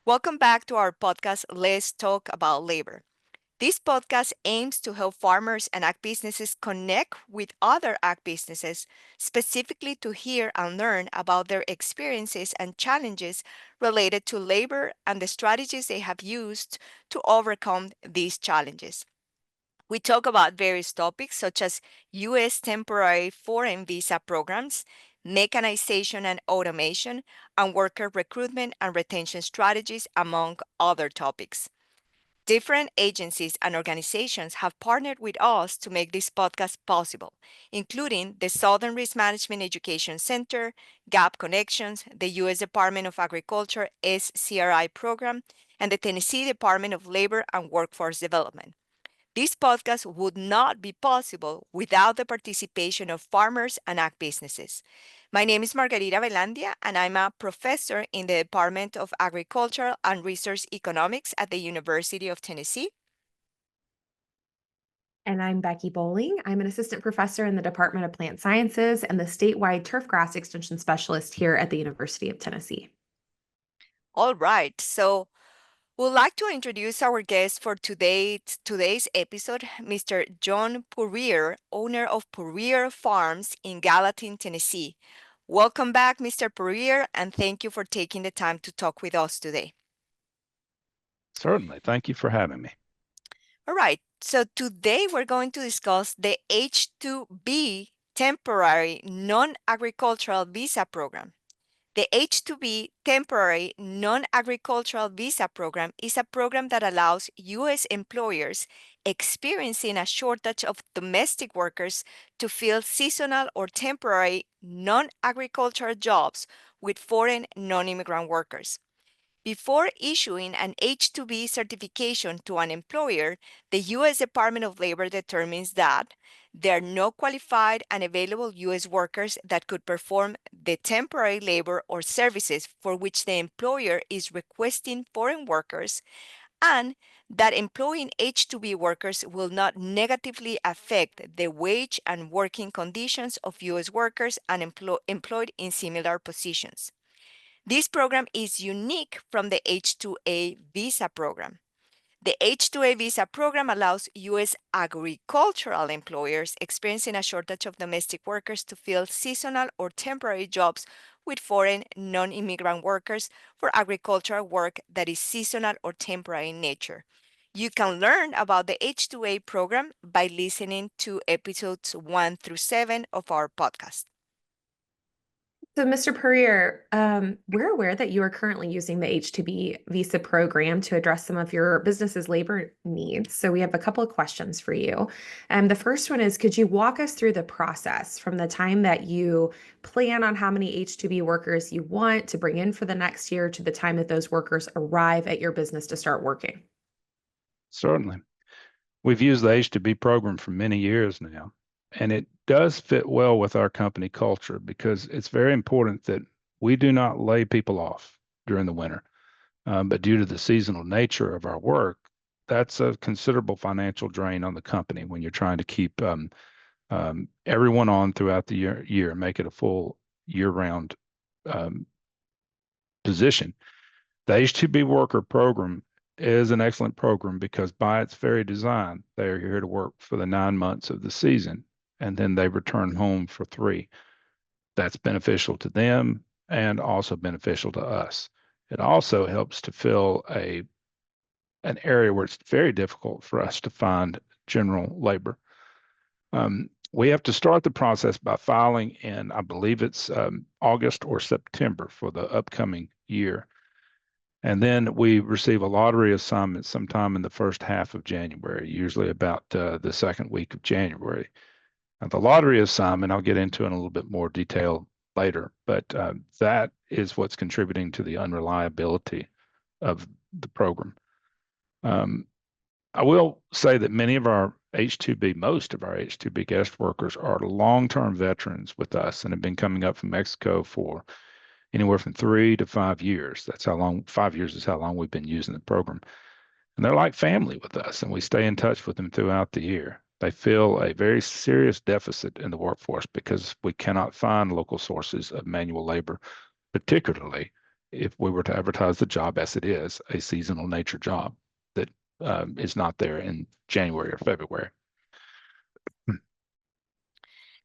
Welcome back to our podcast, Let's Talk About Labor. This podcast aims to help farmers and ag businesses connect with other ag businesses, specifically to hear and learn about their experiences and challenges related to labor and the strategies they have used to overcome these challenges. We talk about various topics such as U.S. temporary foreign visa programs, mechanization and automation, and worker recruitment and retention strategies, among other topics. Different agencies and organizations have partnered with us to make this podcast possible, including the Southern Risk Management Education Center, Gap Connections, the U.S. Department of Agriculture SCRI program, and the Tennessee Department of Labor and Workforce Development. This podcast would not be possible without the participation of farmers and ag businesses. My name is Margarita Velandia, and I'm a professor in the Department of Agricultural and Research Economics at the University of Tennessee. And I'm Becky Bowling. I'm an assistant professor in the Department of Plant Sciences and the statewide turfgrass extension specialist here at the University of Tennessee. All right, so we'd like to introduce our guest for today's episode, Mr. John Puryear, owner of Puryear Farms in Gallatin, Tennessee. Welcome back, Mr. Puryear, and thank you for taking the time to talk with us today. Certainly. Thank you for having me. All right, so today we're going to discuss the H-2B temporary non-agricultural visa program. The H-2B temporary non-agricultural visa program is a program that allows U.S. employers experiencing a shortage of domestic workers to fill seasonal or temporary non-agricultural jobs with foreign non-immigrant workers. Before issuing an H-2B certification to an employer, the U.S. Department of Labor determines that there are no qualified and available U.S. workers that could perform the temporary labor or services for which the employer is requesting foreign workers, and that employing H-2B workers will not negatively affect the wage and working conditions of U.S. workers and employed in similar positions. This program is unique from the H-2A visa program. The H-2A visa program allows U.S. agricultural employers experiencing a shortage of domestic workers to fill seasonal or temporary jobs with foreign non-immigrant workers for agricultural work that is seasonal or temporary in nature. You can learn about the H-2A program by listening to episodes 1 through 7 of our podcast. So, Mr. Puryear, we're aware that you are currently using the H-2B visa program to address some of your business's labor needs. So, we have a couple of questions for you. The first one is, could you walk us through the process from the time that you plan on how many H-2B workers you want to bring in for the next year to the time that those workers arrive at your business to start working? Certainly. We've used the H-2B program for many years now, and it does fit well with our company culture because it's very important that we do not lay people off during the winter. But due to the seasonal nature of our work, that's a considerable financial drain on the company when you're trying to keep everyone on throughout the year and make it a full year-round position. The H-2B worker program is an excellent program because by its very design, they are here to work for the 9 months of the season, and then they return home for 3. That's beneficial to them and also beneficial to us. It also helps to fill an area where it's very difficult for us to find general labor. We have to start the process by filing in, I believe it's August or September for the upcoming year. And then we receive a lottery assignment sometime in the first half of January, usually about the second week of January. Now, the lottery assignment, I'll get into in a little bit more detail later, but that is what's contributing to the unreliability of the program. I will say that most of our H-2B guest workers are long-term veterans with us and have been coming up from Mexico for anywhere from 3 to 5 years. That's how long, 5 years is how long we've been using the program. And they're like family with us, and we stay in touch with them throughout the year. They feel a very serious deficit in the workforce because we cannot find local sources of manual labor, particularly if we were to advertise the job as it is, a seasonal nature job that is not there in January or February.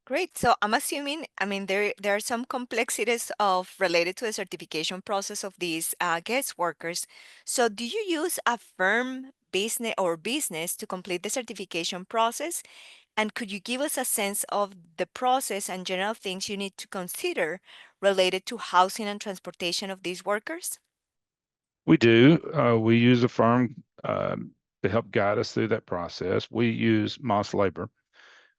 Great. So I'm assuming, I mean, there are some complexities of related to the certification process of these guest workers. So do you use a firm business to complete the certification process? And could you give us a sense of the process and general things you need to consider related to housing and transportation of these workers? We do. We use a firm to help guide us through that process. We use Moss Labor,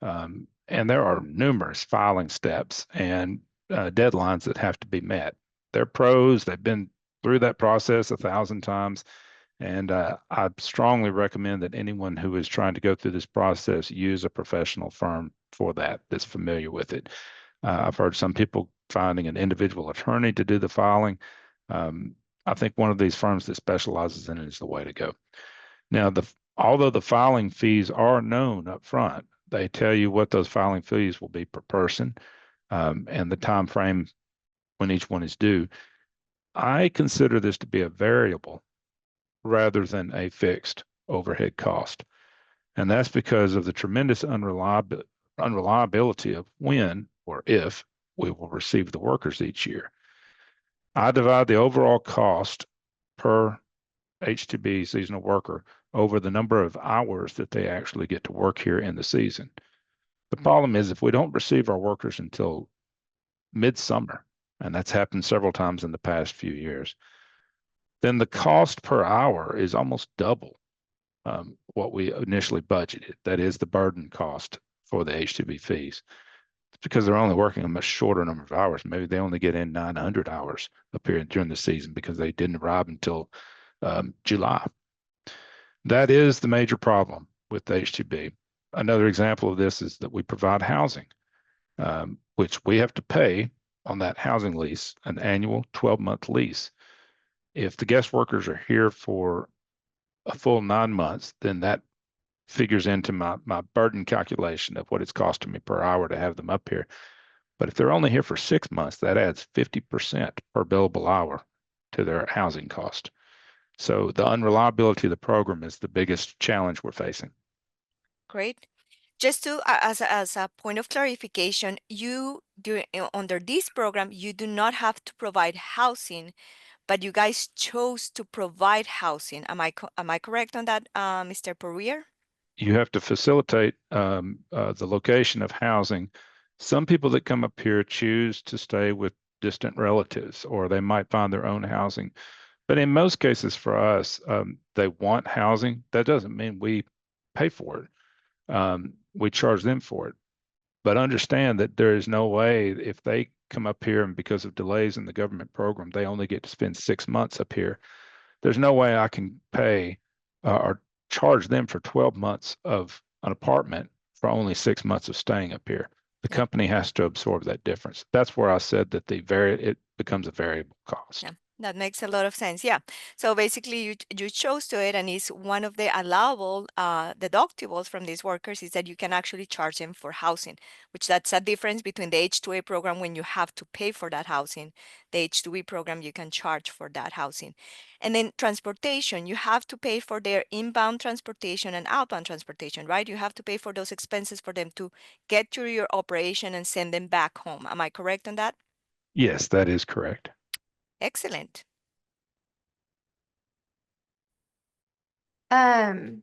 and there are numerous filing steps and deadlines that have to be met. They're pros. They've been through that process 1,000 times. And I strongly recommend that anyone who is trying to go through this process use a professional firm for that that's familiar with it. I've heard some people finding an individual attorney to do the filing. Um, I think one of these firms that specializes in it is the way to go. Now, although the filing fees are known up front, they tell you what those filing fees will be per person, and the time frame when each one is due. I consider this to be a variable rather than a fixed overhead cost. And that's because of the tremendous unreliability of when or if we will receive the workers each year. I divide the overall cost per H-2B seasonal worker over the number of hours that they actually get to work here in the season. The problem is if we don't receive our workers until midsummer, and that's happened several times in the past few years, then the cost per hour is almost double what we initially budgeted. That is the burden cost for the H-2B fees. It's because they're only working a much shorter number of hours. Maybe they only get in 900 hours up here during the season because they didn't arrive until July. That is the major problem with the H-2B. Another example of this is that we provide housing, which we have to pay on that housing lease, an annual 12-month lease. If the guest workers are here for a full 9 months, then that figures into my burden calculation of what it's costing me per hour to have them up here. But if they're only here for 6 months, that adds 50% per billable hour to their housing cost. So the unreliability of the program is the biggest challenge we're facing. Great. Just to, as a point of clarification, under this program, you do not have to provide housing, but you guys chose to provide housing. Am I correct on that, Mr. Puryear? You have to facilitate the location of housing. Some people that come up here choose to stay with distant relatives, or they might find their own housing. But in most cases for us, they want housing. That doesn't mean we pay for it. We charge them for it. But understand that there is no way if they come up here and because of delays in the government program, they only get to spend 6 months up here. There's no way I can pay or charge them for 12 months of an apartment for only 6 months of staying up here. The company has to absorb that difference. That's where I said that it becomes a variable cost. Yeah, that makes a lot of sense. Yeah. So basically, you chose to it, and it's one of the allowable deductibles from these workers is that you can actually charge them for housing, which that's a difference between the H-2A program when you have to pay for that housing. The H-2B program, you can charge for that housing. And then transportation, you have to pay for their inbound transportation and outbound transportation, right? You have to pay for those expenses for them to get to your operation and send them back home. Am I correct on that? Yes, that is correct. Excellent. Are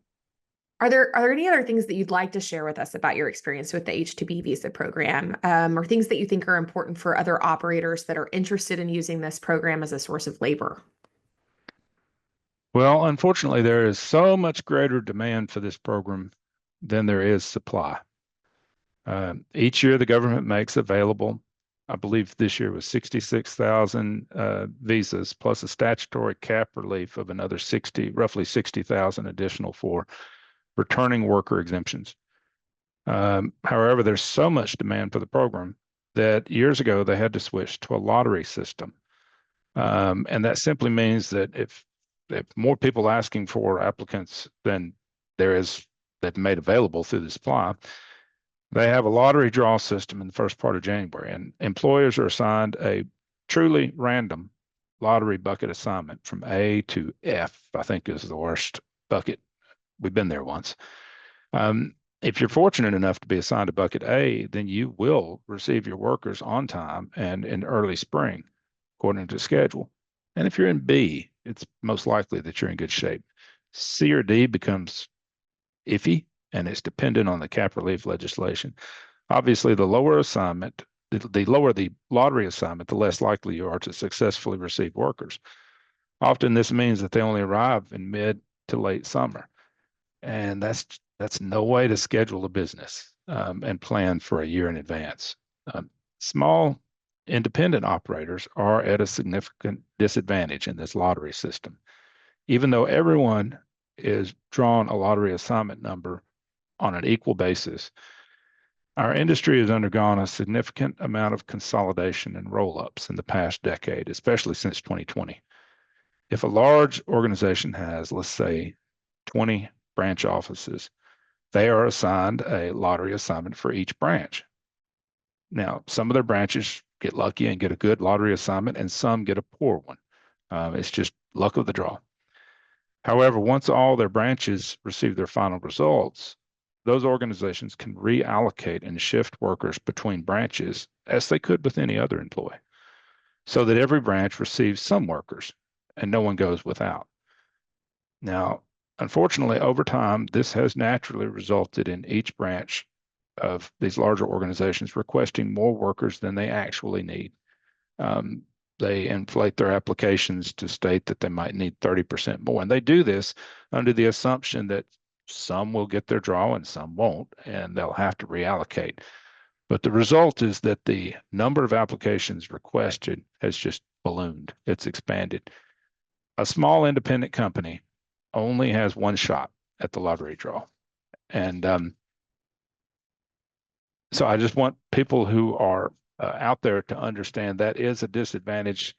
there any other things that you'd like to share with us about your experience with the H-2B visa program, or things that you think are important for other operators that are interested in using this program as a source of labor? Well, unfortunately, there is so much greater demand for this program than there is supply. Each year, the government makes available, I believe this year was 66,000 visas plus a statutory cap relief of another roughly 60,000 additional for returning worker exemptions. However, there's so much demand for the program that years ago they had to switch to a lottery system. And that simply means that if more people asking for applicants than there is that made available through the supply, they have a lottery draw system in the first part of January, and employers are assigned a truly random lottery bucket assignment from A to F, I think is the worst bucket. We've been there once. If you're fortunate enough to be assigned to bucket A, then you will receive your workers on time and in early spring, according to schedule. And if you're in B, it's most likely that you're in good shape. C or D becomes iffy, and it's dependent on the cap relief legislation. Obviously, the lower assignment, the lower the lottery assignment, the less likely you are to successfully receive workers. Often this means that they only arrive in mid to late summer. And that's no way to schedule a business and plan for a year in advance. Small independent operators are at a significant disadvantage in this lottery system. Even though everyone is drawn a lottery assignment number on an equal basis, our industry has undergone a significant amount of consolidation and roll-ups in the past decade, especially since 2020. If a large organization has, let's say, 20 branch offices, they are assigned a lottery assignment for each branch. Now, some of their branches get lucky and get a good lottery assignment, and some get a poor one. It's just luck of the draw. However, once all their branches receive their final results, those organizations can reallocate and shift workers between branches as they could with any other employee, so that every branch receives some workers and no one goes without. Now, unfortunately, over time, this has naturally resulted in each branch of these larger organizations requesting more workers than they actually need. They inflate their applications to state that they might need 30% more. And they do this under the assumption that some will get their draw and some won't, and they'll have to reallocate. But the result is that the number of applications requested has just ballooned. It's expanded. A small independent company only has one shot at the lottery draw. And so I just want people who are out there to understand that is a disadvantage.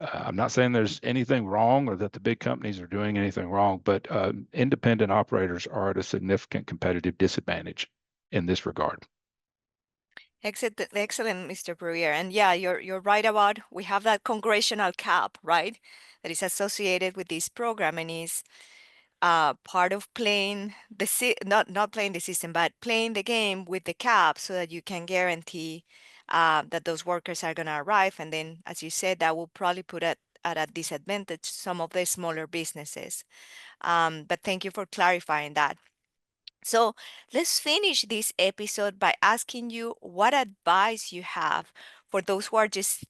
I'm not saying there's anything wrong or that the big companies are doing anything wrong, but independent operators are at a significant competitive disadvantage in this regard. Excellent, Mr. Puryear. And yeah, you're right about we have that congressional cap, right? That is associated with this program and is part of playing not playing the system, but playing the game with the cap so that you can guarantee that those workers are going to arrive. And then, as you said, that will probably put at a disadvantage some of the smaller businesses. But thank you for clarifying that. So let's finish this episode by asking you what advice you have for those who are just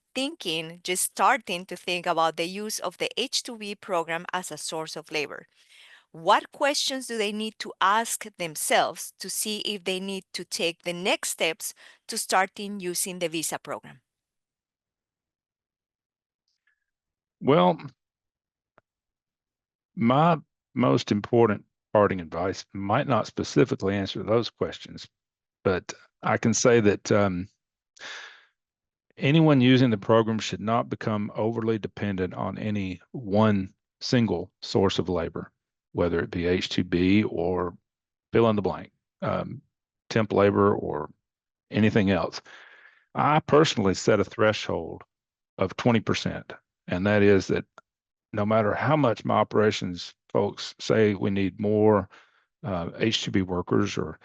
starting to think about the use of the H-2B program as a source of labor. What questions do they need to ask themselves to see if they need to take the next steps to starting using the visa program? Well, my most important parting advice might not specifically answer those questions, but I can say that anyone using the program should not become overly dependent on any one single source of labor, whether it be H-2B or fill in the blank, temp labor or anything else. I personally set a threshold of 20%, and that is that no matter how much my operations folks say we need more H-2B workers or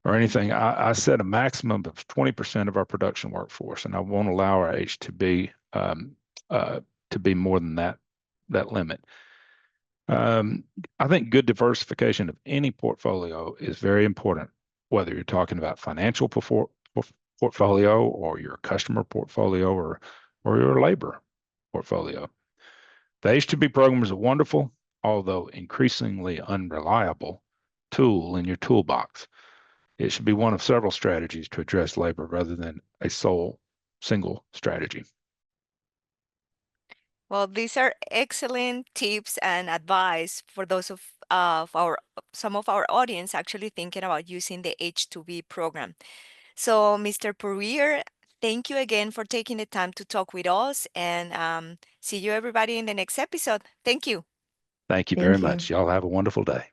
anything, I set a maximum of 20% of our production workforce, and I won't allow our H-2B to be more than that limit. I think good diversification of any portfolio is very important, whether you're talking about financial portfolio or your customer portfolio or your labor portfolio. The H-2B program is a wonderful, although increasingly unreliable, tool in your toolbox. It should be one of several strategies to address labor rather than a single strategy. Well, these are excellent tips and advice for those of some of our audience actually thinking about using the H-2B program. So, Mr. Puryear, thank you again for taking the time to talk with us, and see you everybody in the next episode. Thank you. Thank you very Thank you. much. Y'all have a wonderful day.